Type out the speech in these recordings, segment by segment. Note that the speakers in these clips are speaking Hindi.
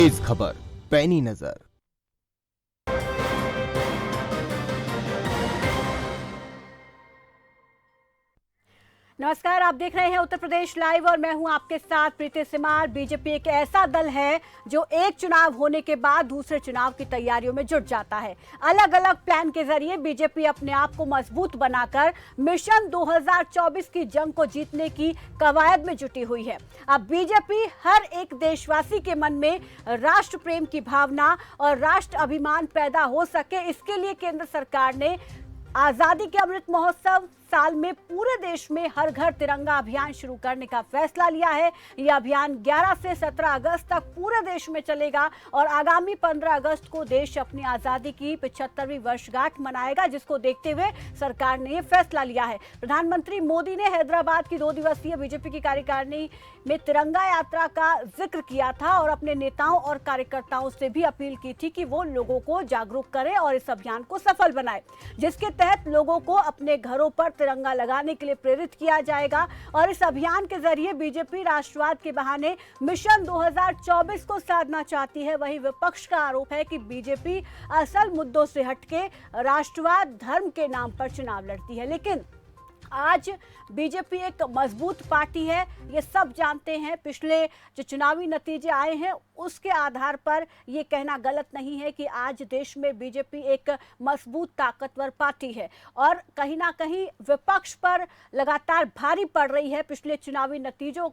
तेज खबर पैनी नजर। नमस्कार, आप देख रहे हैं उत्तर प्रदेश लाइव और मैं हूं आपके साथ प्रीति सिमार। बीजेपी एक ऐसा दल है जो एक चुनाव होने के बाद दूसरे चुनाव की तैयारियों में जुट जाता है। अलग अलग प्लान के जरिए बीजेपी अपने आप को मजबूत बनाकर मिशन 2024 की जंग को जीतने की कवायद में जुटी हुई है। अब बीजेपी हर एक देशवासी के मन में राष्ट्र प्रेम की भावना और राष्ट्र अभिमान पैदा हो सके, इसके लिए केंद्र सरकार ने आजादी के अमृत महोत्सव साल में पूरे देश में हर घर तिरंगा अभियान शुरू करने का फैसला लिया है। यह अभियान 11 से 17 अगस्त तक पूरे देश में चलेगा और आगामी 15 अगस्त को देश अपनी आजादी की 75वीं वर्षगांठ मनाएगा, जिसको देखते हुए सरकार ने यह फैसला लिया है। प्रधानमंत्री मोदी ने हैदराबाद की 2 दिवसीय बीजेपी की कार्यकारिणी में तिरंगा यात्रा का जिक्र किया था और अपने नेताओं और कार्यकर्ताओं से भी अपील की थी कि वो लोगों को जागरूक करें और इस अभियान को सफल बनाए, जिसके तहत लोगों को अपने घरों पर तिरंगा लगाने के लिए प्रेरित किया जाएगा। और इस अभियान के जरिए बीजेपी राष्ट्रवाद के बहाने मिशन 2024 को साधना चाहती है। वहीं विपक्ष का आरोप है कि बीजेपी असल मुद्दों से हटके राष्ट्रवाद धर्म के नाम पर चुनाव लड़ती है। लेकिन आज बीजेपी एक मजबूत पार्टी है, ये सब जानते हैं। पिछले जो चुनावी नतीजे आए हैं उसके आधार पर ये कहना गलत नहीं है कि आज देश में बीजेपी एक मजबूत ताकतवर पार्टी है और कहीं ना कहीं विपक्ष पर लगातार भारी पड़ रही है। पिछले चुनावी नतीजों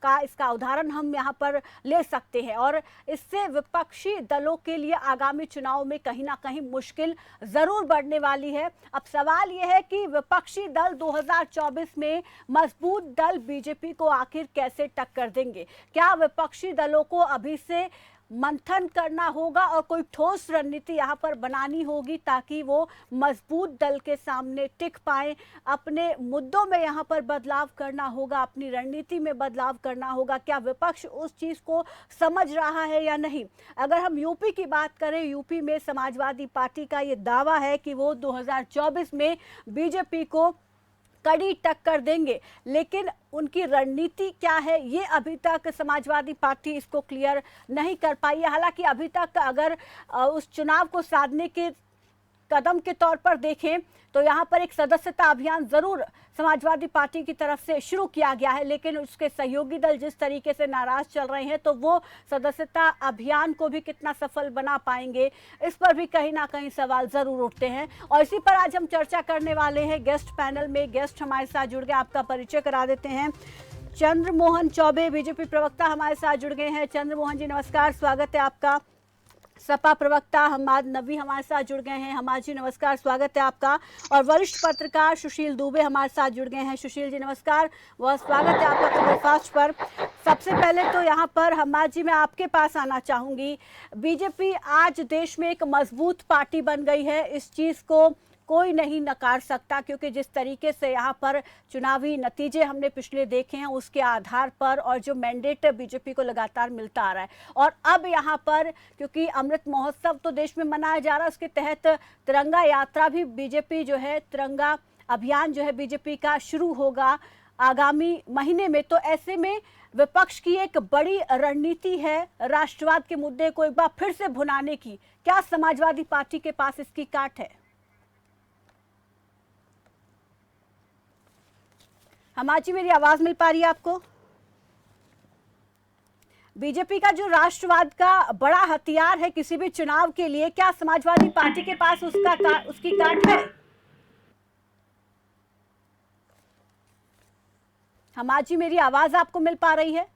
का इसका उदाहरण हम यहाँ पर ले सकते हैं और इससे विपक्षी दलों के लिए आगामी चुनाव में कहीं ना कहीं मुश्किल जरूर बढ़ने वाली है। अब सवाल यह है कि विपक्षी दल 2024 में मजबूत दल बीजेपी को आखिर कैसे टक्कर देंगे। क्या विपक्षी दलों को अभी से मंथन करना होगा और कोई ठोस रणनीति यहाँ पर बनानी होगी ताकि वो मजबूत दल के सामने टिक पाए। अपने मुद्दों में यहाँ पर बदलाव करना होगा, अपनी रणनीति में बदलाव करना होगा। क्या विपक्ष उस चीज को समझ रहा है या नहीं। अगर हम यूपी की बात करें, यूपी में समाजवादी पार्टी का ये दावा है कि वो 2024 में बीजेपी को कड़ी टक्कर देंगे, लेकिन उनकी रणनीति क्या है ये अभी तक समाजवादी पार्टी इसको क्लियर नहीं कर पाई है। हालांकि अभी तक अगर उस चुनाव को साधने के कदम के तौर पर देखें तो यहाँ पर एक सदस्यता अभियान जरूर समाजवादी पार्टी की तरफ से शुरू किया गया है, लेकिन उसके सहयोगी दल जिस तरीके से नाराज चल रहे हैं तो वो सदस्यता अभियान को भी कितना सफल बना पाएंगे, इस पर भी कहीं ना कहीं सवाल जरूर उठते हैं। और इसी पर आज हम चर्चा करने वाले हैं। गेस्ट पैनल में गेस्ट हमारे साथ जुड़ गए, आपका परिचय करा देते हैं। चंद्रमोहन चौबे बीजेपी प्रवक्ता हमारे साथ जुड़ गए हैं। चंद्रमोहन जी नमस्कार, स्वागत है आपका। सपा प्रवक्ता हमाद नबी हमारे साथ जुड़ गए हैं। हमाद जी नमस्कार, स्वागत है आपका। और वरिष्ठ पत्रकार सुशील दुबे हमारे साथ जुड़ गए हैं। सुशील जी नमस्कार, वह स्वागत है आपका खबरफास्ट पर। सबसे पहले तो यहाँ पर हमाद जी मैं आपके पास आना चाहूंगी। बीजेपी आज देश में एक मजबूत पार्टी बन गई है, इस चीज को कोई नहीं नकार सकता, क्योंकि जिस तरीके से यहाँ पर चुनावी नतीजे हमने पिछले देखे हैं उसके आधार पर और जो मैंडेट बीजेपी को लगातार मिलता आ रहा है और अब यहाँ पर क्योंकि अमृत महोत्सव तो देश में मनाया जा रहा है, उसके तहत तिरंगा यात्रा भी बीजेपी जो है, तिरंगा अभियान जो है बीजेपी का शुरू होगा आगामी महीने में। तो ऐसे में विपक्ष की एक बड़ी रणनीति है राष्ट्रवाद के मुद्दे को एक बार फिर से भुनाने की। क्या समाजवादी पार्टी के पास इसकी काट है? हमाद जी मेरी आवाज मिल पा रही है आपको? बीजेपी का जो राष्ट्रवाद का बड़ा हथियार है किसी भी चुनाव के लिए, क्या समाजवादी पार्टी के पास उसकी काट है? हमाद जी मेरी आवाज आपको मिल पा रही है?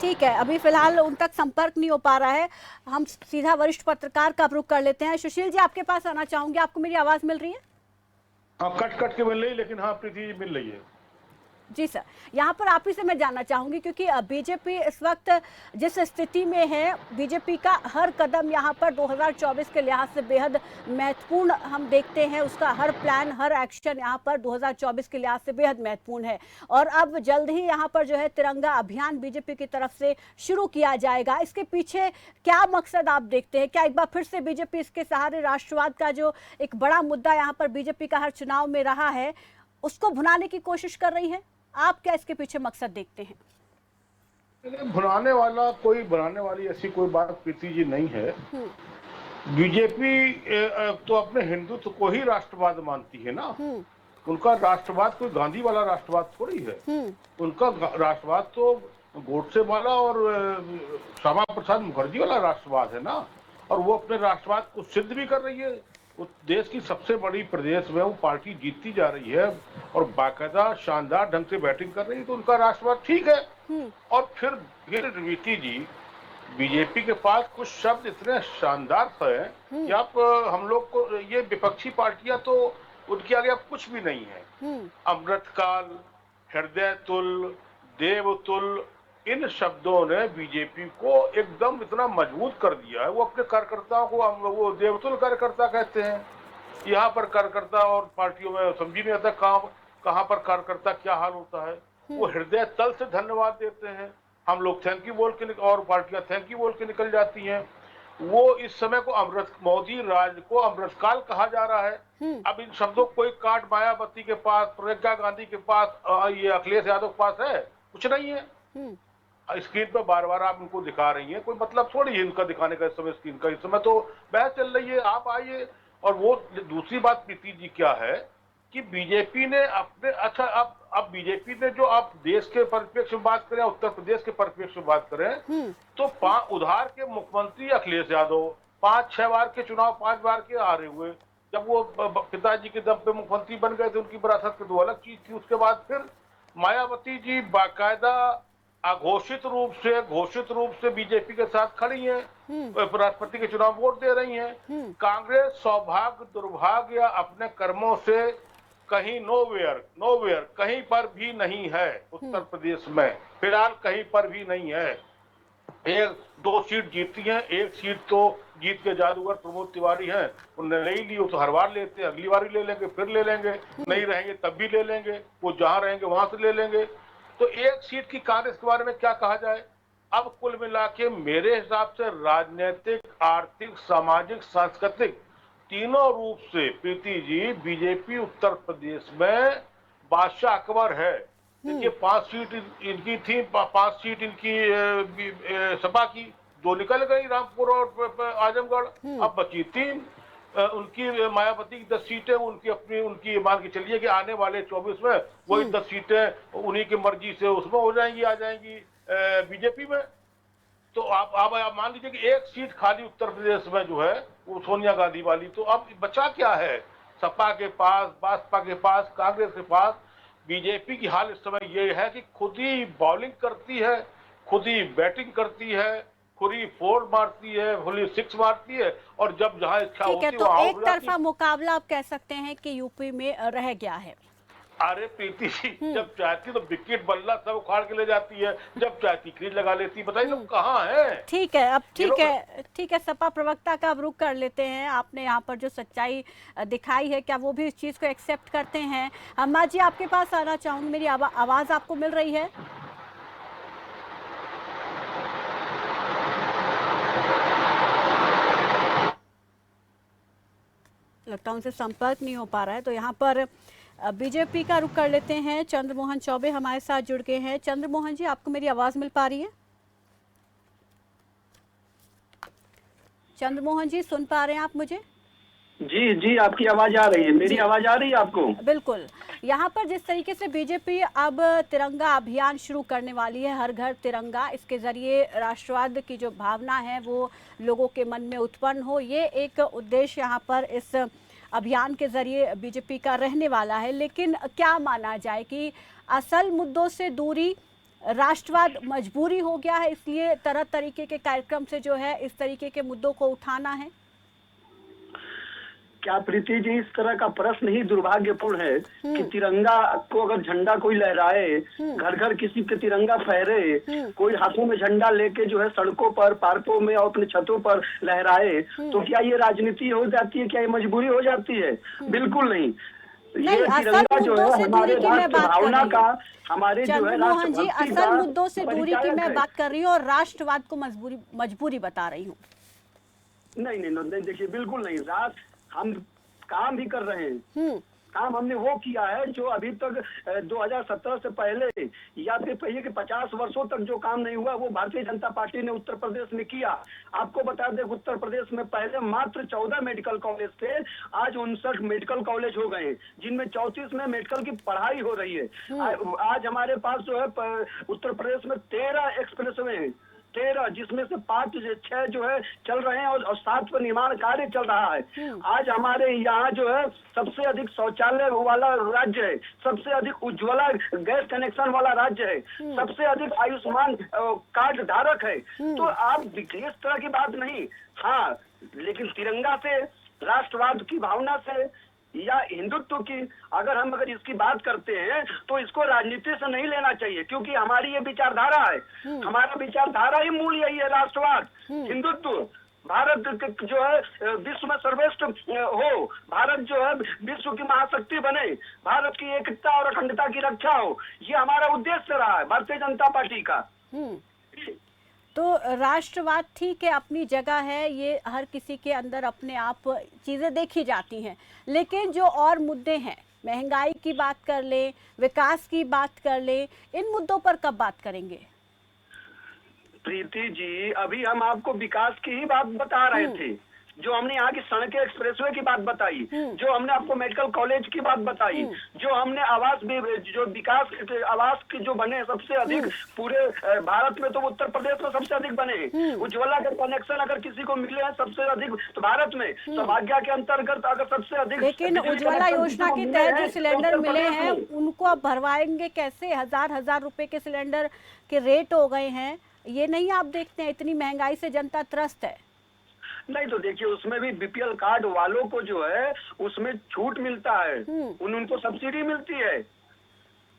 ठीक है, अभी फिलहाल उन तक संपर्क नहीं हो पा रहा है। हम सीधा वरिष्ठ पत्रकार का रुख कर लेते हैं। सुशील जी आपके पास आना चाहूंगी, आपको मेरी आवाज मिल रही है? हाँ, कट कट के मिल रही है, लेकिन हाँ प्रीति मिल रही है। जी सर, यहाँ पर आप ही से मैं जानना चाहूंगी क्योंकि बीजेपी इस वक्त जिस स्थिति में है, बीजेपी का हर कदम यहाँ पर 2024 के लिहाज से बेहद महत्वपूर्ण हम देखते हैं। उसका हर प्लान, हर एक्शन यहाँ पर 2024 के लिहाज से बेहद महत्वपूर्ण है और अब जल्द ही यहाँ पर जो है तिरंगा अभियान बीजेपी की तरफ से शुरू किया जाएगा। इसके पीछे क्या मकसद आप देखते हैं? क्या एक बार फिर से बीजेपी इसके सहारे राष्ट्रवाद का जो एक बड़ा मुद्दा यहाँ पर बीजेपी का हर चुनाव में रहा है उसको भुनाने की कोशिश कर रही है? आप क्या इसके पीछे मकसद देखते हैं? भुनाने वाला कोई बनाने वाली ऐसी कोई बात प्रीति जी नहीं है। बीजेपी तो अपने हिंदुत्व को ही राष्ट्रवाद मानती है ना। उनका राष्ट्रवाद कोई गांधी वाला राष्ट्रवाद थोड़ी है। उनका राष्ट्रवाद तो गोडसे वाला और श्यामा प्रसाद मुखर्जी वाला राष्ट्रवाद है ना। और वो अपने राष्ट्रवाद को सिद्ध भी कर रही है। उस देश की सबसे बड़ी प्रदेश में वो पार्टी जीतती जा रही है और बाकायदा शानदार ढंग से बैटिंग कर रही है, तो उनका राष्ट्रवाद ठीक है। और फिर प्रीति जी, बीजेपी के पास कुछ शब्द इतने शानदार हैं कि आप हम लोग को ये विपक्षी पार्टियां तो उनके आगे अब कुछ भी नहीं है। अमृतकाल, हृदय तुल, देवतुल, इन शब्दों ने बीजेपी को एकदम इतना मजबूत कर दिया है। वो अपने कार्यकर्ताओं को हम लोग वो देवतुल कार्यकर्ता कहते हैं। यहाँ पर कार्यकर्ता और पार्टियों में समझ नहीं आता कहाँ पर कार्यकर्ता क्या हाल होता है। वो हृदय तल से धन्यवाद देते हैं, हम लोग थैंक यू बोल के और पार्टियां थैंक यू बोल के निकल जाती हैं। वो इस समय को मोदी राज को अमृतकाल कहा जा रहा है। अब इन शब्दों को कोई काट मायावती के पास, प्रियंका गांधी के पास, ये अखिलेश यादव के पास है? कुछ नहीं है। स्क्रीन पर बार बार आप उनको दिखा रही हैं, कोई मतलब थोड़ी है इनका दिखाने का इस समय स्क्रीन का। इस समय तो बहस चल रही है, आप आइए। और वो दूसरी बात प्रीति जी क्या है कि बीजेपी ने अपने अच्छा अब बीजेपी ने जो आप देश के परिप्रेक्ष्य में बात करें, उत्तर प्रदेश के परिप्रेक्ष्य में बात करें, तो उधार के मुख्यमंत्री अखिलेश यादव 5-6 बार के चुनाव 5 बार के हारे हुए। जब वो पिताजी के दम पे मुख्यमंत्री बन गए थे, उनकी विरासत की तो अलग चीज थी। उसके बाद फिर मायावती जी बाकायदा घोषित रूप से बीजेपी के साथ खड़ी हैं, राष्ट्रपति के चुनाव वोट दे रही हैं। कांग्रेस सौभाग्य दुर्भाग्य या अपने कर्मों से कहीं नोवेयर कहीं पर भी नहीं है उत्तर प्रदेश में, फिलहाल कहीं पर भी नहीं है। 1-2 सीट जीती हैं, 1 सीट तो जीत के जादूगर प्रमोद तिवारी हैं, उन्होंने नहीं ली, वो तो हर बार लेते हैं, अगली बार ही ले लेंगे, फिर ले लेंगे, नहीं रहेंगे तब भी ले लेंगे, वो जहां रहेंगे वहां से ले लेंगे। तो 1 सीट की कांग्रेस के बारे में क्या कहा जाए। अब कुल मिला के मेरे हिसाब से राजनीतिक, आर्थिक, सामाजिक, सांस्कृतिक तीनों रूप से प्रीति जी बीजेपी उत्तर प्रदेश में बादशाह अकबर है। देखिए 5 सीट इनकी थी, 5 सीट इनकी सपा की, 2 निकल गई, रामपुर और आजमगढ़। अब बची 3 उनकी मायावती की 10 सीटें उनकी मान के चलिए कि आने वाले 24 में वही 10 सीटें उन्हीं की मर्जी से उसमें हो जाएंगी, आ जाएंगी बीजेपी में। तो आप मान लीजिए कि 1 सीट खाली उत्तर प्रदेश में जो है वो सोनिया गांधी वाली। तो अब बचा क्या है सपा के पास, बसपा के पास, कांग्रेस के पास। बीजेपी की हाल इस समय ये है कि खुद ही बॉलिंग करती है, खुद ही बैटिंग करती है, खुद ही 4 मारती है, खुद ही 6 मारती है, और जब जहां इच्छा होती है तो एक तरफा मुकाबला आप कह सकते हैं कि यूपी में रह गया है। अरे प्रीति जी, जब चाहती तो विकेट बल्ला सब उखाड़ के ले जाती है, जब चाहती क्रीज लगा लेती। बताइए लोग कहाँ है। ठीक है, अब ठीक है सपा प्रवक्ता का अब रुख कर लेते हैं। आपने यहाँ पर जो सच्चाई दिखाई है, क्या वो भी इस चीज को एक्सेप्ट करते हैं? अम्मा जी आपके पास आना चाहूंगी, मेरी आवाज आपको मिल रही है? लगता है उनसे संपर्क नहीं हो पा रहा है, तो यहाँ पर बीजेपी का रुख कर लेते हैं। चंद्रमोहन चौबे हमारे साथ जुड़ गए हैं। चंद्रमोहन जी, आपको मेरी आवाज मिल पा रही है? चंद्रमोहन जी, सुन पा रहे हैं आप मुझे? जी जी, आपकी आवाज आ रही है, मेरी आवाज आ रही है आपको? बिल्कुल। यहाँ पर जिस तरीके से बीजेपी अब तिरंगा अभियान शुरू करने वाली है, हर घर तिरंगा, इसके जरिए राष्ट्रवाद की जो भावना है वो लोगों के मन में उत्पन्न हो, ये एक उद्देश्य यहाँ पर इस अभियान के जरिए बीजेपी का रहने वाला है। लेकिन क्या माना जाए कि असल मुद्दों से दूरी, राष्ट्रवाद मजबूरी हो गया है, इसलिए तरह तरीके के कार्यक्रम से जो है इस तरीके के मुद्दों को उठाना है? क्या प्रीति जी, इस तरह का प्रश्न ही दुर्भाग्यपूर्ण है कि तिरंगा को अगर झंडा कोई लहराए, घर घर किसी के तिरंगा फहरे, कोई हाथों में झंडा लेके जो है सड़कों पर, पार्कों में और अपने छतों पर लहराए, तो क्या ये राजनीति हो जाती है? क्या ये मजबूरी हो जाती है? बिल्कुल नहीं। ये तिरंगा जो है हमारे राष्ट्र भावना का, हमारे जो है राष्ट्रभक्ति का, असल मुद्दों से दूरी की मैं बात कर रही हूँ और राष्ट्रवाद को मजबूरी बता रही हूँ। नहीं, देखिए बिल्कुल नहीं। हम काम भी कर रहे हैं, काम हमने वो किया है जो अभी तक 2017 से पहले या फिर कहिए कि 50 वर्षों तक जो काम नहीं हुआ वो भारतीय जनता पार्टी ने उत्तर प्रदेश में किया। आपको बता दें उत्तर प्रदेश में पहले मात्र 14 मेडिकल कॉलेज थे, आज 59 मेडिकल कॉलेज हो गए, जिनमें 34 में मेडिकल की पढ़ाई हो रही है। आज हमारे पास जो है उत्तर प्रदेश में 13 एक्सप्रेसवे हैं, 13, जिसमें से 6 जो है चल रहे हैं और 7 पर निर्माण कार्य चल रहा है। आज हमारे यहाँ जो है सबसे अधिक शौचालय वाला राज्य है, सबसे अधिक उज्ज्वला गैस कनेक्शन वाला राज्य है, सबसे अधिक आयुष्मान कार्ड धारक है। तो आप इस तरह की बात नहीं, हाँ, लेकिन तिरंगा से, राष्ट्रवाद की भावना से या हिंदुत्व की अगर इसकी बात करते हैं तो इसको राजनीति से नहीं लेना चाहिए, क्योंकि हमारी ये विचारधारा है, हमारा विचारधारा ही मूल यही है, राष्ट्रवाद, हिंदुत्व। भारत जो है विश्व में सर्वश्रेष्ठ हो, भारत जो है विश्व की महाशक्ति बने, भारत की एकता और अखंडता की रक्षा हो, ये हमारा उद्देश्य रहा है भारतीय जनता पार्टी का। तो राष्ट्रवाद ठीक है, अपनी जगह है, ये हर किसी के अंदर अपने आप चीज़ें देखी जाती हैं, लेकिन जो और मुद्दे हैं, महंगाई की बात कर लें, विकास की बात कर लें, इन मुद्दों पर कब बात करेंगे? प्रीति जी, अभी हम आपको विकास की ही बात बता रहे थे, जो हमने यहाँ की सड़कें, एक्सप्रेसवे की बात बताई, जो हमने आपको मेडिकल कॉलेज की बात बताई, जो हमने आवास जो विकास आवास की जो बने सबसे अधिक पूरे भारत में, तो उत्तर प्रदेश में सबसे अधिक बने। उज्ज्वला के कनेक्शन अगर किसी को मिले हैं सबसे अधिक तो भारत में, सौभाग्य के अंतर्गत अगर सबसे अधिक, लेकिन उज्ज्वला योजना के तहत जो सिलेंडर मिले हैं उनको आप भरवाएंगे कैसे? हजार रुपए के सिलेंडर के रेट हो गए हैं, ये नहीं आप देखते हैं? इतनी महंगाई से जनता त्रस्त है। नहीं तो देखिए, उसमें भी बीपीएल कार्ड वालों को जो है उसमें छूट मिलता है, उनको सब्सिडी मिलती है।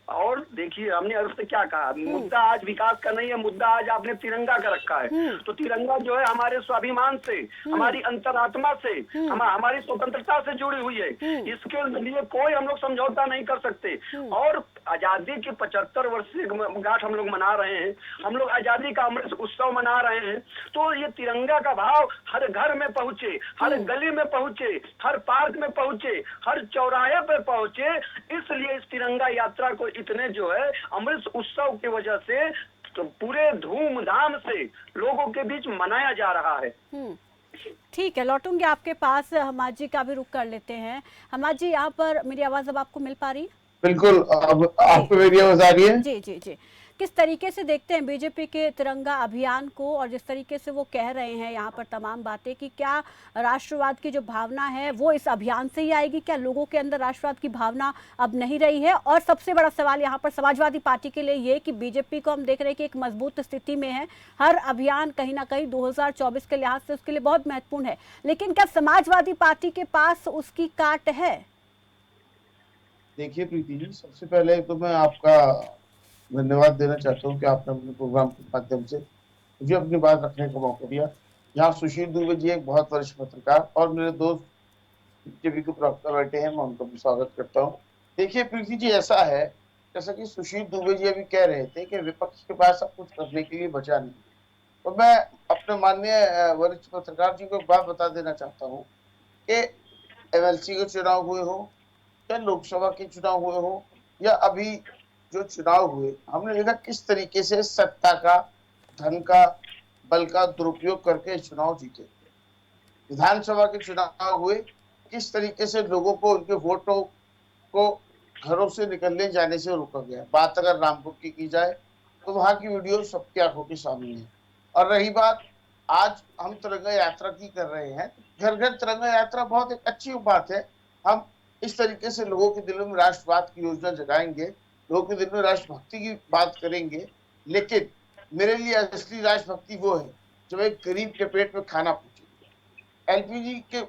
और देखिए हमने अर्थ से क्या कहा, मुद्दा आज विकास का नहीं है, मुद्दा आज आपने तिरंगा का रखा है। तो तिरंगा जो है हमारे स्वाभिमान से, हमारी अंतरात्मा से, हमारी स्वतंत्रता से जुड़ी हुई है, इसके लिए कोई हम लोग समझौता नहीं कर सकते। और आजादी की 75 वर्षीय गांठ हम लोग मना रहे हैं, हम लोग आजादी का अमृत उत्सव मना रहे हैं, तो ये तिरंगा का भाव हर घर में पहुंचे, हर गली में पहुंचे, हर पार्क में पहुंचे, हर चौराहे पे पहुंचे। इसलिए इस तिरंगा यात्रा को इतने जो है अमृत उत्सव की वजह से तो पूरे धूमधाम से लोगों के बीच मनाया जा रहा है। ठीक है, लौटूंगी आपके पास। हमाद जी का भी रुख कर लेते हैं। हमाद जी, यहाँ पर मेरी आवाज अब आपको मिल पा रही है? बिल्कुल, अब आपको मेरी आवाज आ रही है? जी जी जी। किस तरीके से देखते हैं बीजेपी के तिरंगा अभियान को, और जिस तरीके से वो कह रहे हैं यहाँ पर तमाम बातें कि क्या राष्ट्रवाद की जो भावना है वो इस अभियान से ही आएगी? क्या लोगों के अंदर राष्ट्रवाद की भावना अब नहीं रही है? और सबसे बड़ा सवाल यहाँ पर समाजवादी पार्टी के लिए ये कि बीजेपी को हम देख रहे हैं कि एक मजबूत स्थिति में है, हर अभियान कहीं ना कहीं 2024 के लिहाज से उसके लिए बहुत महत्वपूर्ण है, लेकिन क्या समाजवादी पार्टी के पास उसकी काट है? देखिए प्रीति जी, सबसे पहले तो मैं आपका धन्यवाद देना चाहता हूँ कि आपने अपने प्रोग्राम के माध्यम से मुझे अपनी बात रखने का मौका दिया। यहाँ सुशील दुबे जी एक बहुत वरिष्ठ पत्रकार और मेरे दोस्त बीजेपी के प्रवक्ता बैठे हैं, मैं उनका भी स्वागत करता हूँ। देखिए प्रीति जी, ऐसा है जैसा कि सुशील दुबे जी अभी कह रहे थे कि विपक्ष के पास सब कुछ करने के लिए बचा नहीं, तो मैं अपने माननीय वरिष्ठ पत्रकार जी को एक बात बता देना चाहता हूँ कि एमएलसी के चुनाव हुए हो या लोकसभा के चुनाव हुए हो या अभी जो चुनाव हुए, हमने देखा किस तरीके से सत्ता का, धन का, बल का दुरुपयोग करके चुनाव जीते। विधानसभा के चुनाव हुए, किस तरीके से लोगों को उनके वोटों को घरों से निकलने जाने से रोका गया। बात अगर रामपुर की जाए तो वहां की वीडियो सबकी आंखों के सामने है। और रही बात, आज हम तिरंगा यात्रा की कर रहे हैं, घर घर तिरंगा यात्रा बहुत एक अच्छी बात है। हम इस तरीके से लोगों के दिलों में राष्ट्रवाद की योजना जगाएंगे, लोगों के दिल में राष्ट्रभक्ति की बात करेंगे। लेकिन मेरे लिए असली राष्ट्रभक्ति वो है जब एक गरीब के पेट में खाना पहुंचे। एलपीजी के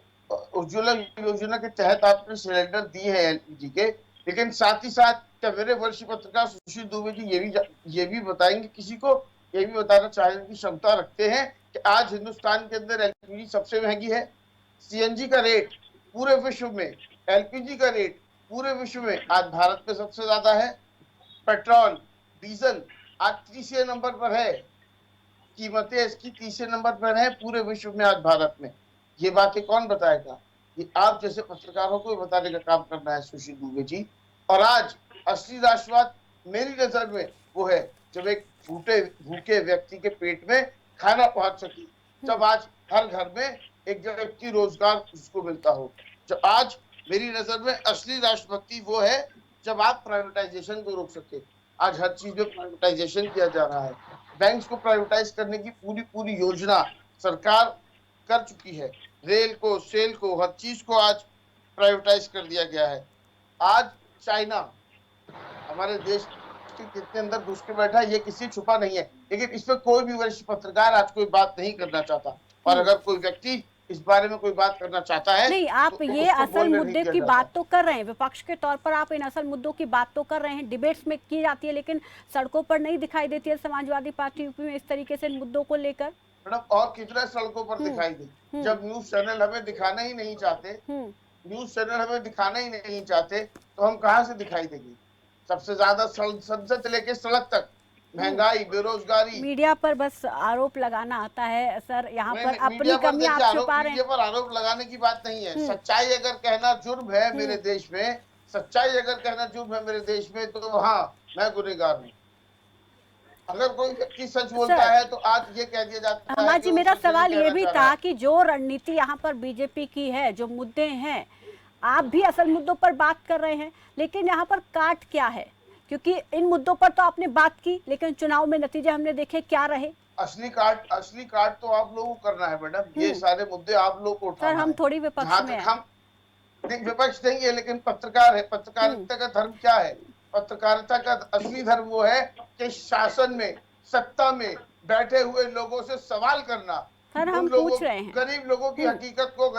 उज्ज्वला योजना के तहत आपने सिलेंडर दिए हैं एलपीजी के, लेकिन साथ ही साथ क्या मेरे वरिष्ठ पत्रकार सुशील दुबे जी ये भी बताएंगे, किसी को ये भी बताना चाहने की क्षमता रखते हैं कि आज हिंदुस्तान के अंदर एलपीजी सबसे महंगी है। सीएनजी का रेट पूरे विश्व में, एलपीजी का रेट पूरे विश्व में आज भारत में सबसे ज्यादा है। पेट्रोल, डीजल आज तीसरे नंबर पर है, कीमतें इसकी तीसरे नंबर पर है पूरे विश्व में आज भारत में। ये बातें कौन बताएगा? ये आप जैसे पत्रकारों को बताने का काम करना है सुशील दुबे जी। और आज असली राष्ट्रवाद मेरी नजर में वो है जब एक भूखे व्यक्ति के पेट में खाना पहुंच सके, जब आज हर घर में एक व्यक्ति रोजगार उसको मिलता हो। जब आज मेरी नजर में असली राष्ट्रभक्ति वो है जब आप प्राइवेटाइजेशन को रोक सके। आज हर चीज में प्राइवेटाइजेशन किया जा रहा है। बैंक्स को प्राइवेटाइज करने की पूरी योजना सरकार कर चुकी है। रेल को, सेल को, हर चीज को आज प्राइवेटाइज कर दिया गया है। आज चाइना हमारे देश के कितने अंदर घुस के बैठा है ये किसी छुपा नहीं है, लेकिन इस पर कोई भी वरिष्ठ पत्रकार आज कोई बात नहीं करना चाहता। और अगर कोई व्यक्ति इस बारे में कोई बात करना चाहता है नहीं, आप तो ये असल मुद्दे की बात तो कर रहे हैं, विपक्ष के तौर पर आप इन असल मुद्दों की बात तो कर रहे हैं, डिबेट्स में की जाती है, लेकिन सड़कों पर नहीं दिखाई देती है समाजवादी पार्टी यूपी में इस तरीके से इन मुद्दों को लेकर। मैडम और कितना सड़कों पर दिखाई दे, जब न्यूज चैनल हमें दिखाना ही नहीं चाहते, न्यूज चैनल हमें दिखाना ही नहीं चाहते तो हम कहाँ से दिखाई देंगे। सबसे ज्यादा संसद से लेके सड़क तक महंगाई, बेरोजगारी, मीडिया पर बस आरोप लगाना आता है सर, यहाँ पर अपनी कमी आप छुपा रहे हैं। मीडिया पर आरोप लगाने की बात नहीं है। सच्चाई अगर कहना जुर्म है मेरे देश में, सच्चाई अगर कहना जुर्म है मेरे देश में तो हाँ मैं गुनहगार हूँ। अगर कोई व्यक्ति सच बोलता है तो आज ये कह दिया जाता है। हमारे जी, मेरा सवाल ये भी था कि जो रणनीति यहाँ पर बीजेपी की है, जो मुद्दे हैं, आप भी असल मुद्दों पर बात कर रहे हैं, लेकिन यहाँ पर काट क्या है? क्योंकि इन मुद्दों पर तो आपने बात की, लेकिन चुनाव में नतीजे हमने देखे क्या रहे। असली काट तो आप लोगों को करना है मैडम। ये सारे मुद्दे आप लोग को उठाना है। सर हम थोड़ी विपक्ष में हैं। हम विपक्ष नहीं है, लेकिन पत्रकार है। पत्रकारिता का धर्म क्या है? पत्रकारिता का असली धर्म वो है कि शासन में, सत्ता में बैठे हुए लोगों से सवाल करना। सर हम पूछ रहे हैं, गरीब लोगों की हकीकत को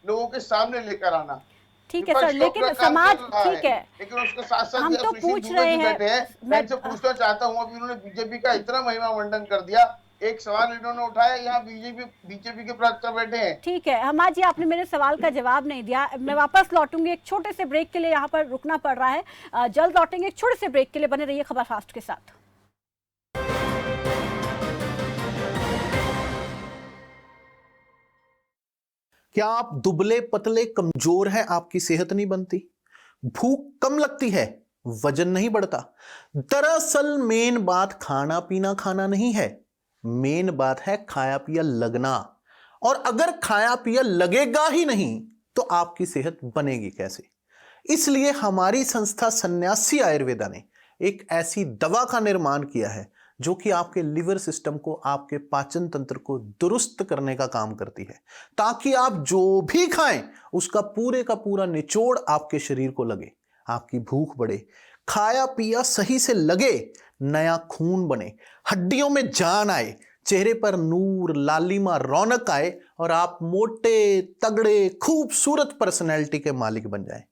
लोगों के सामने लेकर आना। ठीक है सर, लेकिन समाज ठीक है, लेकिन उसके साथ साथ हम तो पूछ रहे हैं। मैं जो पूछना चाहता हूँ, अभी उन्होंने बीजेपी का इतना महिमा मंडन कर दिया, एक सवाल इन्होंने उठाया, यहाँ बीजेपी के प्रवक्ता बैठे हैं। ठीक है हमारे जी, आपने मेरे सवाल का जवाब नहीं दिया। मैं वापस लौटूंगी, एक छोटे से ब्रेक के लिए यहाँ पर रुकना पड़ रहा है। जल्द लौटेंगे एक छोटे से ब्रेक के लिए, बने रहिए खबर फास्ट के साथ। क्या आप दुबले पतले कमजोर हैं, आपकी सेहत नहीं बनती, भूख कम लगती है, वजन नहीं बढ़ता? दरअसल मेन बात खाना पीना खाना नहीं है, मेन बात है खाया पिया लगना। और अगर खाया पिया लगेगा ही नहीं तो आपकी सेहत बनेगी कैसे? इसलिए हमारी संस्था सन्यासी आयुर्वेदा ने एक ऐसी दवा का निर्माण किया है जो कि आपके लिवर सिस्टम को, आपके पाचन तंत्र को दुरुस्त करने का काम करती है, ताकि आप जो भी खाएं उसका पूरे का पूरा निचोड़ आपके शरीर को लगे, आपकी भूख बढ़े, खाया पिया सही से लगे, नया खून बने, हड्डियों में जान आए, चेहरे पर नूर, लालिमा, रौनक आए और आप मोटे, तगड़े, खूबसूरत पर्सनैलिटी के मालिक बन जाएं।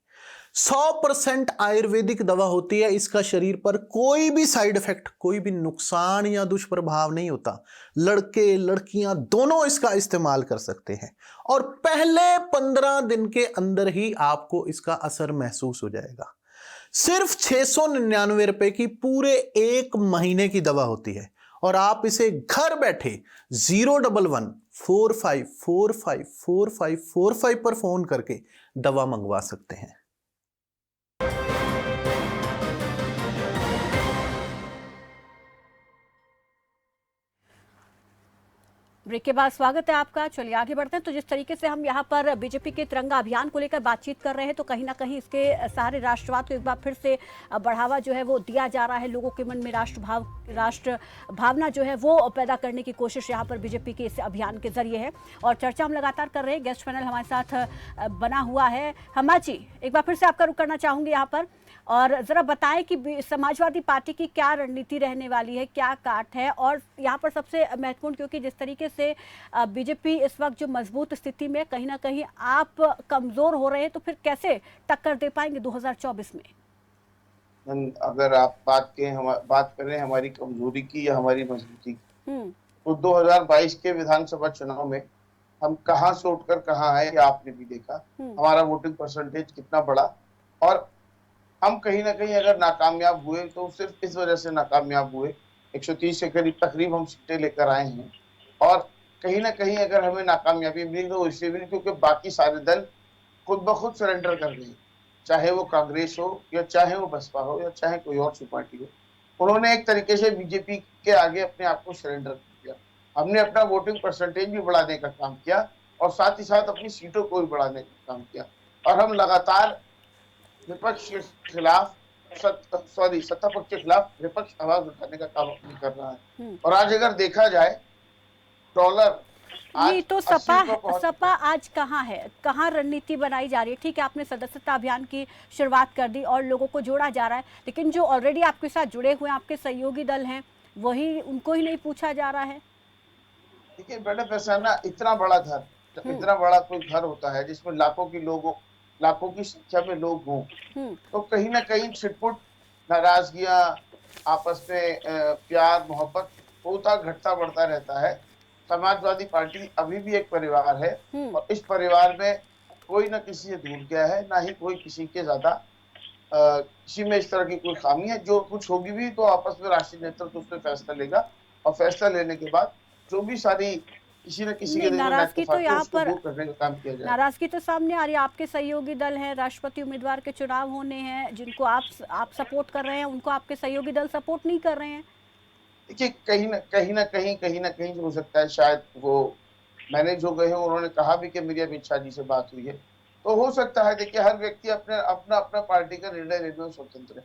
100% आयुर्वेदिक दवा होती है, इसका शरीर पर कोई भी साइड इफेक्ट, कोई भी नुकसान या दुष्प्रभाव नहीं होता। लड़के लड़कियां दोनों इसका इस्तेमाल कर सकते हैं और पहले 15 दिन के अंदर ही आपको इसका असर महसूस हो जाएगा। सिर्फ 699 रुपए की पूरे 1 महीने की दवा होती है और आप इसे घर बैठे 011-45454545 पर फोन करके दवा मंगवा सकते हैं। ब्रेक के बाद स्वागत है आपका। चलिए आगे बढ़ते हैं। तो जिस तरीके से हम यहाँ पर बीजेपी के तिरंगा अभियान को लेकर बातचीत कर रहे हैं, तो कहीं ना कहीं इसके सहारे राष्ट्रवाद को एक बार फिर से बढ़ावा जो है वो दिया जा रहा है। लोगों के मन में राष्ट्र भावना जो है वो पैदा करने की कोशिश यहाँ पर बीजेपी के इस अभियान के जरिए है और चर्चा हम लगातार कर रहे हैं। गेस्ट पैनल हमारे साथ बना हुआ है। हमा जी, एक बार फिर से आपका रुख करना चाहूँगी यहाँ पर, और ज़रा बताएं कि समाजवादी पार्टी की क्या रणनीति रहने वाली है, क्या काट है, और यहाँ पर सबसे महत्वपूर्ण, क्योंकि जिस तरीके से बीजेपी इस वक्त जो मजबूत स्थिति में, कहीं ना कहीं आप कमज़ोर हो रहे हैं, तो फिर कैसे टक्कर दे पाएंगे 2024 में? अगर आप बात करें हमारी कमजोरी की या हमारी मजबूती की, तो 2022 के विधानसभा चुनाव में हम कहां से उठकर कहां आए आपने भी देखा। हमारा वोटिंग परसेंटेज कितना बढ़ा, और हम कहीं ना कहीं अगर नाकामयाब हुए तो सिर्फ इस वजह से नाकामयाब हुए। 130 के करीब तकरीब हम सीटें लेकर आए हैं और कहीं ना कहीं अगर हमें नाकामयाबी मिली तो इसलिए मिली क्योंकि बाकी सारे दल खुद ब खुद सरेंडर कर गए, चाहे वो कांग्रेस हो या चाहे वो बसपा हो या चाहे कोई और सी पार्टी हो। उन्होंने एक तरीके से बीजेपी के आगे अपने आप को सरेंडर कर दिया। हमने अपना वोटिंग परसेंटेज भी बढ़ाने का काम किया और साथ ही साथ अपनी सीटों को भी बढ़ाने का काम किया, और हम लगातार विपक्ष के खिलाफ सत्ता पक्ष के खिलाफ विपक्ष आवाज उठाने का काम अपनी कर रहा है। और आज अगर देखा जाए डॉलर नहीं तो आज सपा आज कहाँ है, कहाँ रणनीति बनाई जा रही है? ठीक है, आपने सदस्यता अभियान की शुरुआत कर दी और लोगों को जोड़ा जा रहा है, लेकिन जो ऑलरेडी आपके साथ जुड़े हुए आपके सहयोगी दल हैं वही उनको ही नहीं पूछा जा रहा है। देखिए मैडम, ऐसा ना इतना बड़ा घर, इतना बड़ा कोई घर होता है जिसमें लाखों की संख्या में लोग हों, तो कहीं ना कहीं छिटपुट नाराजगियां, आपस में प्यार मोहब्बत होता घटता बढ़ता रहता है। समाजवादी पार्टी अभी भी एक परिवार है और इस परिवार में कोई ना किसी से दूर गया है, ना ही कोई किसी के ज्यादा किसी में इस तरह की कोई खामी है। जो कुछ होगी भी तो आपस में राष्ट्रीय नेतृत्व उस पर फैसला लेगा और फैसला लेने के बाद जो भी सारी किसी न किसी के नाराजगी तो यहाँ पर करने का काम किया जाए। नाराजगी तो सामने आ रही है, आपके सहयोगी दल हैं, राष्ट्रपति उम्मीदवार के चुनाव होने हैं जिनको आप सपोर्ट कर रहे हैं, उनको आपके सहयोगी दल सपोर्ट नहीं कर रहे हैं। देखिए कहीं ना कहीं हो सकता है, शायद वो मैंने जो गए हैं उन्होंने कहा भी कि मेरी अमित शाह जी से बात हुई है, तो हो सकता है। देखिए हर व्यक्ति अपना पार्टी का निर्णय लेने में स्वतंत्र है।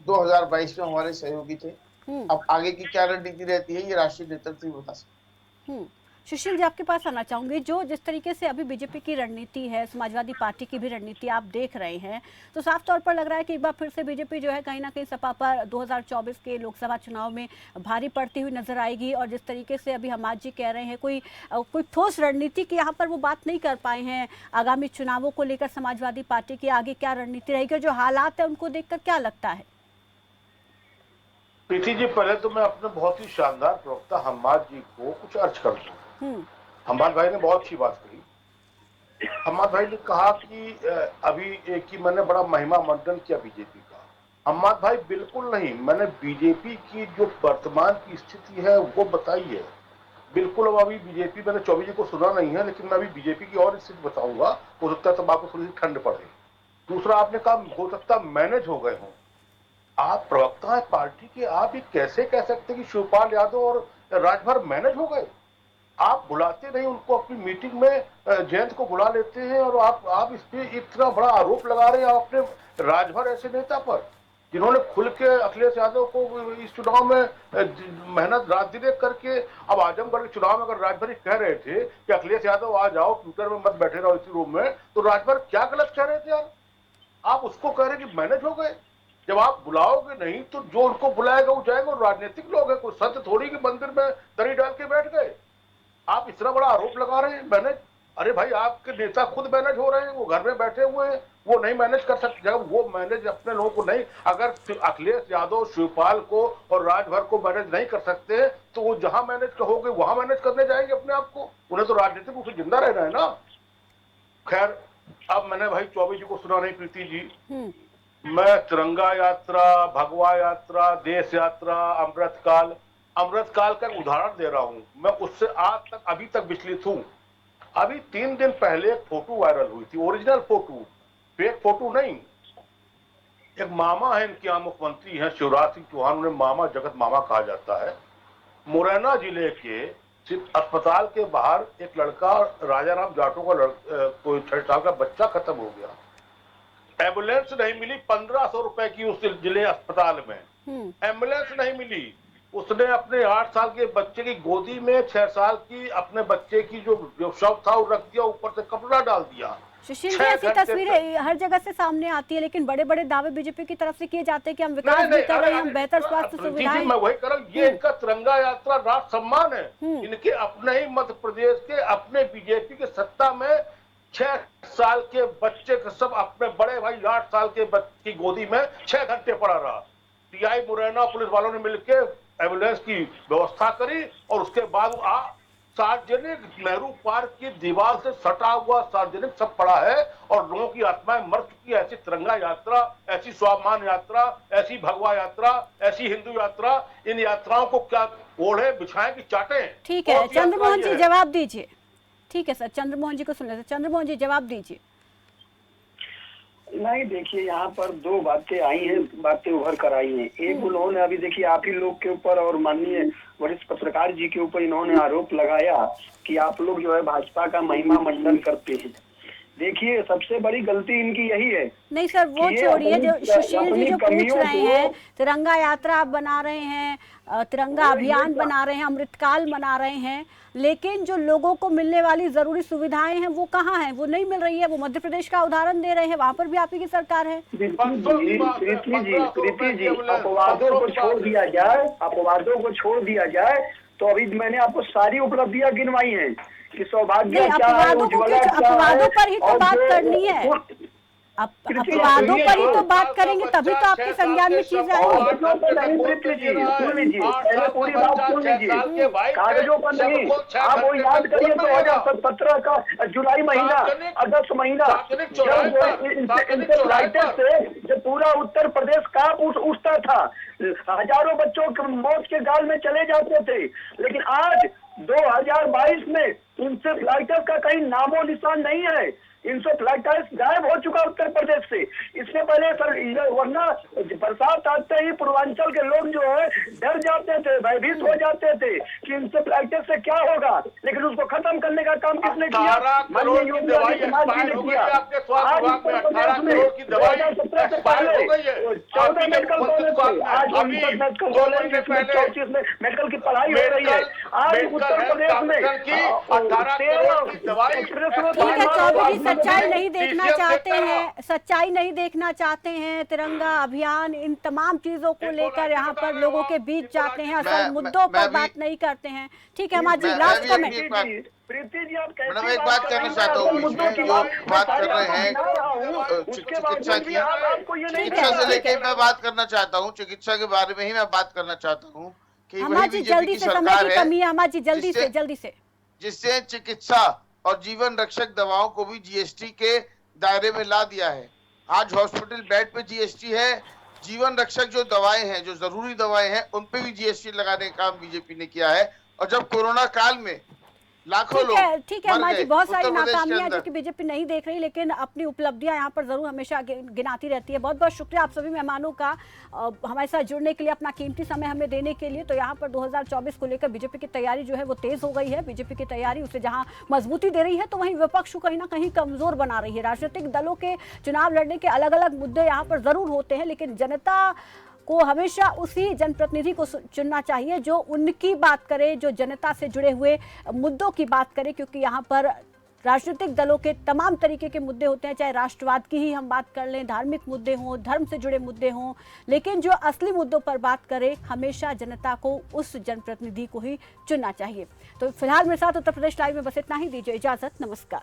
2022 में हमारे सहयोगी थे, अब आगे की क्या रणनीति रहती है ये राष्ट्रीय नेतृत्व ही बता सकते। सुशील जी, आपके पास आना चाहूंगी, जो जिस तरीके से अभी बीजेपी की रणनीति है, समाजवादी पार्टी की भी रणनीति आप देख रहे हैं, तो साफ तौर पर लग रहा है कि एक बार फिर से बीजेपी जो है कहीं ना कहीं सपा पर 2024 के लोकसभा चुनाव में भारी पड़ती हुई नजर आएगी। और जिस तरीके से अभी हमाद जी कह रहे हैं, कोई ठोस रणनीति की यहाँ पर वो बात नहीं कर पाए हैं। आगामी चुनावों को लेकर समाजवादी पार्टी की आगे क्या रणनीति रहेगी, जो हालात है उनको देखकर क्या लगता है? प्रीति जी, पहले तो मैं अपने बहुत ही शानदार प्रवक्ता हम्माद जी को कुछ अर्ज कर दूं। हम्माद भाई ने बहुत अच्छी बात कही। हम्माद भाई ने कहा कि अभी एक ही मैंने बड़ा महिमा मंडन किया बीजेपी का। हम्माद भाई बिल्कुल नहीं, मैंने बीजेपी की जो वर्तमान की स्थिति है वो बताई है। बिल्कुल अब अभी बीजेपी, मैंने चौबे जी को सुना नहीं है, लेकिन मैं अभी बीजेपी की और स्थिति बताऊंगा, हो सकता है तब आपको थोड़ी सी ठंड पड़े। दूसरा, आपने कहा हो सकता मैनेज हो गए हों। आप प्रवक्ता है पार्टी के, आप ये कैसे कह सकते कि शिवपाल यादव और राजभर मैनेज हो गए? आप बुलाते नहीं उनको अपनी मीटिंग में, जयंत को बुला लेते हैं और आप इस पे इतना बड़ा आरोप लगा रहे हैं अपने राजभर ऐसे नेता पर, जिन्होंने खुल के अखिलेश यादव को इस चुनाव में मेहनत रात दिन करके। अब आजमगढ़ के चुनाव में अगर राजभर कह रहे थे कि अखिलेश यादव आ जाओ ट्विटर में मत बैठे रहो इसी रूम में, तो राजभर क्या गलत कह रहे थे यार? आप उसको कह रहे कि मैनेज हो गए। जब आप बुलाओगे नहीं तो जो उनको बुलाएगा वो जाएगा, और राजनीतिक लोग हैं, कोई संत थोड़ी के मंदिर में दरी डाल के बैठ गए। आप इतना बड़ा आरोप लगा रहे हैं मैनेज। अरे भाई, आपके नेता खुद मैनेज हो रहे हैं, वो घर में बैठे हुए हैं, वो नहीं मैनेज कर सकते। जब वो मैनेज अपने लोगों को नहीं, अगर अखिलेश यादव शिवपाल को और राजभर को मैनेज नहीं कर सकते तो वो जहां मैनेज कहोगे वहां मैनेज करने जाएंगे अपने आप को। उन्हें तो राजनीतिक रूप से जिंदा रहना है ना। खैर, अब मैंने भाई चौबे जी को सुना नहीं प्रीति जी। मैं तिरंगा यात्रा, भगवा यात्रा, देश यात्रा, अमृतकाल का उदाहरण दे रहा हूं। मैं उससे आज तक अभी तक विचलित हूं। अभी 3 दिन पहले एक फोटो वायरल हुई थी, ओरिजिनल फोटो, फेक फोटो नहीं। एक मामा है इनके यहाँ, मुख्यमंत्री हैं शिवराज सिंह चौहान, उन्हें मामा, जगत मामा कहा जाता है। मुरैना जिले के अस्पताल के बाहर एक लड़का, राजा राम जाटों का कोई 6 साल का बच्चा खत्म हो गया। एम्बुलेंस नहीं मिली, 1500 रुपए की उस जिले अस्पताल में एम्बुलेंस नहीं मिली। उसने अपने 8 साल के बच्चे की गोदी में 6 साल की अपने बच्चे की जो शव था वो रख दिया, ऊपर से कपड़ा डाल दिया। सुशील जी, ऐसी तस्वीरें हर जगह से सामने आती है, लेकिन बड़े बड़े दावे बीजेपी की तरफ से किए जाते हैं कि हम विकास भी कर रहे हैं, हम बेहतर स्वास्थ्य सुविधाएं। मैं वही कर रहा हूँ, ये इनका तिरंगा यात्रा राष्ट्र सम्मान है। इनके अपने ही मध्य प्रदेश के अपने बीजेपी के सत्ता में 6 साल के बच्चे का सब अपने बड़े भाई 8 साल के बच्चे की गोदी में 6 घंटे पड़ा रहा। टीआई मुरैना पुलिस वालों ने मिलकर एम्बुलेंस की व्यवस्था करी और उसके बाद सार्वजनिक नेहरू पार्क की दीवार से सटा हुआ सार्वजनिक सब पड़ा है और लोगों की आत्माएं मर चुकी है। ऐसी तिरंगा यात्रा, ऐसी स्वाभिमान यात्रा, ऐसी भगवा यात्रा, ऐसी हिंदू यात्रा, इन यात्राओं को क्या ओढ़े बिछाएं कि चाटें? ठीक है चंद्रमोहन जी जवाब दीजिए। ठीक है सर, चंद्रमोहन जी को सुन लेते। चंद्रमोहन जी जवाब दीजिए। नहीं, देखिए यहाँ पर दो बातें आई हैं, बातें उभर कर आई हैं। एक उन्होंने अभी देखिए आप ही लोग के ऊपर और माननीय वरिष्ठ पत्रकार जी के ऊपर इन्होंने आरोप लगाया कि आप लोग जो है भाजपा का महिमा मंडन करते हैं। देखिए सबसे बड़ी गलती इनकी यही है। नहीं सर वो छोड़िए, जो सुशील जी जो पूछ रहे हैं तिरंगा यात्रा आप बना रहे हैं, तिरंगा अभियान बना रहे हैं, अमृतकाल मना रहे हैं, लेकिन जो लोगों को मिलने वाली जरूरी सुविधाएं हैं वो कहाँ हैं? वो नहीं मिल रही है। वो मध्य प्रदेश का उदाहरण दे रहे हैं, वहाँ पर भी आप ही की सरकार है। प्रीति जी अपवादों को छोड़ दिया जाए, अपवादों को छोड़ दिया जाए तो अभी मैंने आपको सारी उपलब्धियां गिनवाई हैं कि सौभाग्य क्या है, उज्ज्वला क्या है। अपवादों पर ही तो बात करनी है, अपवादों पर ही तो बात करेंगे, तभी तो आपके संज्ञान में चीजें आएंगी। सुन लीजिए, पहले पूरी बात सुन लीजिए। कागजों पर नहीं, आप वो याद करिए 2017 का जुलाई महीना, अगस्त महीना, जब इंसेफ्लाइटिस से जब पूरा उत्तर प्रदेश कांप उठता था, हजारों बच्चों के मौत के गाल में चले जाते थे, लेकिन आज 2022 में इंसेफ्लाइटिस का कहीं नामो निशान नहीं है। इंसेफ्लाइटिस गायब हो चुका उत्तर प्रदेश से। इससे पहले सर वरना बरसात आते ही पूर्वांचल के लोग जो है डर जाते थे, भयभीत हो जाते थे कि इंसेफ्लाइटिस से क्या होगा, लेकिन उसको खत्म करने का काम किसने किया? माननीय योगी आदित्यनाथ जी ने किया। आज उत्तर प्रदेश में 2017 से पहले 14 मेडिकल कॉलेज थे, आज 29 मेडिकल कॉलेज, जिसमें 34 में मेडिकल की पढ़ाई हो रही है। आज उत्तर प्रदेश में 13 एक्सप्रेस सच्चाई नहीं देखना चाहते हैं, सच्चाई नहीं देखना चाहते हैं। तिरंगा अभियान इन तमाम चीजों को लेकर यहाँ पर लोगों के बीच जाते हैं, असल मुद्दों पर बात नहीं करते हैं। ठीक है हमारी लास्ट कमेंट। प्रीति जी आप मैडम एक बात कहना चाहता हूँ, जो बात कर रहे हैं चिकित्सा की, चिकित्सा से लेके मैं बात करना चाहता हूँ, चिकित्सा के बारे में ही मैं बात करना चाहता हूँ कि वही बीजेपी की सरकार है जल्दी से जिससे चिकित्सा और जीवन रक्षक दवाओं को भी जीएसटी के दायरे में ला दिया है। आज हॉस्पिटल बेड पे जीएसटी है, जीवन रक्षक जो दवाएं हैं, जो जरूरी दवाएं हैं, उन पे भी जीएसटी लगाने का काम बीजेपी ने किया है। और जब कोरोना काल में लाखों लोग ठीक है अम्मा जी, बहुत सारी नाकामियां जो कि बीजेपी नहीं देख रही, लेकिन अपनी उपलब्धियां यहाँ पर जरूर हमेशा गिनाती रहती है। बहुत बहुत शुक्रिया आप सभी मेहमानों का हमारे साथ जुड़ने के लिए, अपना कीमती समय हमें देने के लिए। तो यहाँ पर 2024 को लेकर बीजेपी की तैयारी जो है वो तेज हो गई है। बीजेपी की तैयारी उसे जहाँ मजबूती दे रही है, तो वहीं विपक्ष को कहीं ना कहीं कमजोर बना रही है। राजनीतिक दलों के चुनाव लड़ने के अलग अलग मुद्दे यहाँ पर जरूर होते हैं, लेकिन जनता को हमेशा उसी जनप्रतिनिधि को चुनना चाहिए जो उनकी बात करे, जो जनता से जुड़े हुए मुद्दों की बात करे, क्योंकि यहाँ पर राजनीतिक दलों के तमाम तरीके के मुद्दे होते हैं, चाहे राष्ट्रवाद की ही हम बात कर लें, धार्मिक मुद्दे हों, धर्म से जुड़े मुद्दे हों, लेकिन जो असली मुद्दों पर बात करे हमेशा जनता को उस जनप्रतिनिधि को ही चुनना चाहिए। तो फिलहाल मेरे साथ उत्तर प्रदेश लाइव में बस इतना ही। दीजिए इजाजत, नमस्कार।